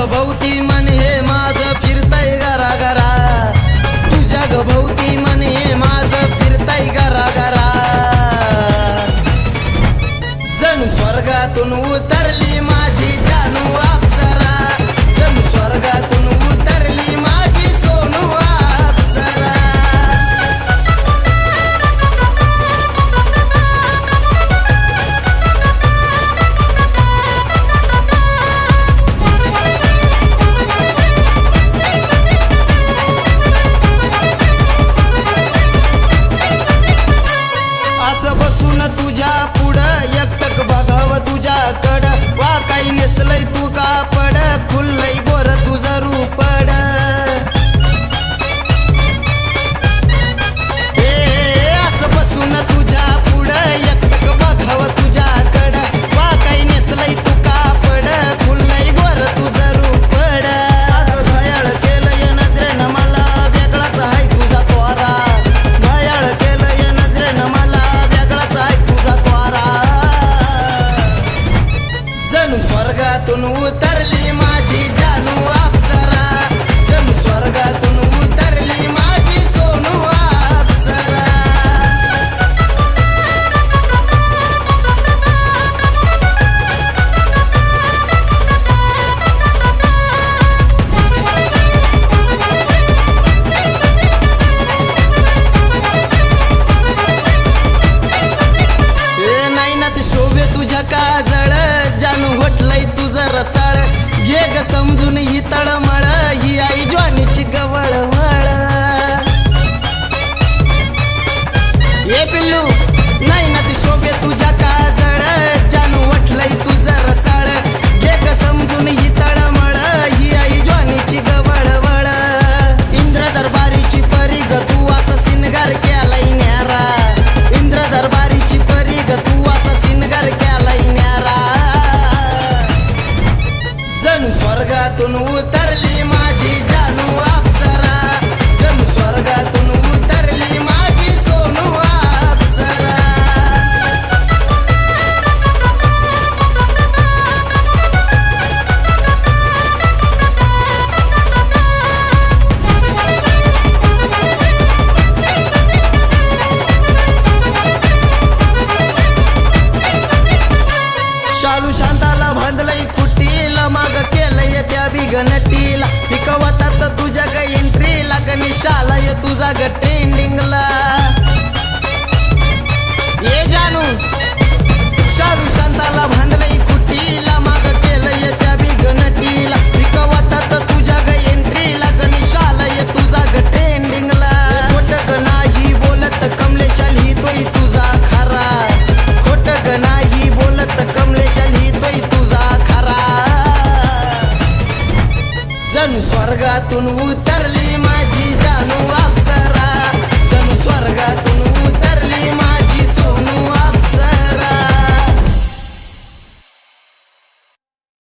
भोवती मन हे माझं फिरतय घरा घरा, तुझ्या ग भोवती मन हे माझं फिरतय घरा घरा. जणू स्वर्गातून उतरली माझी जानू अप्सरा, जणू स्वर्गातून उतरली माझी सोनू अप्सरा. तुझ्या पुढं एकटक बघाव तुझ्याकड, वा काही नेसलय तू कापड, खुल्लय गोर तुझं रूपड. असं बसून तुझ्या पुढं एकटक बघाव तुझ्याकड, वा काही नेसलय तू कापड, खुल्लय गोर तुझं रूपड. घायाळ केलंय नजरेनं मला वेगळाच आहे तुझा त्वारा, घायाळ केलंय नजरेनं मला वेगळाच आहे तुझा त्वारा. जणू स्वर्गातून उतरली माझी जानू अप्सरा, जणू स्वर्गातून उतरली माझी सोनू अप्सरा. नाही ना ते शोभे तुझ्या काजळ, जानू होटलय तुझं रसाळ, घे ग समजून ही तळमळ, ही आई ज्वानीची गवळवळ. ये पिल्लू नाही ना ते शोभे तुझ्या काजळ, जानू होटलय तुझं रसाळ, घे ग समजून ही तळमळ, ही आई ज्वानीची गवळवळ. इंद्र दरबारीची परी ग तू असा सिनगार केलाय न्यारा, इंद्र दरबारीची परी ग तू असा सिनगार केलाय न्यारा. जणू स्वर्गातून उतरली माझी जानू अप्सरा, जणू स्वर्गातून उतरली माझी सोनू अप्सरा. शालू शांताला बांधलंय खुटीला, माग केलंय त्या बिगनटीला, पिकवतात तुझ्या ग एंट्रीला, गणेशाला ये तुझा ग ट्रेंडिंगला. ये जानू शालू शांताला बांधलंय खुटीला, माग केलंय त्या बिगनटीला, पिकवतात तुझ्या ग एंट्रीला, गणेशाला ये तुझा ग ट्रेंडिंगला. खोटक नाही बोलत कमलेशा लिहितोय तुझा खरा, खोटक नाही बोलत कमलेशा लिहितोय तुझा खरा. जणू स्वर्गातून उतरली माझी जानू अप्सरा, जणू स्वर्गातून उतरली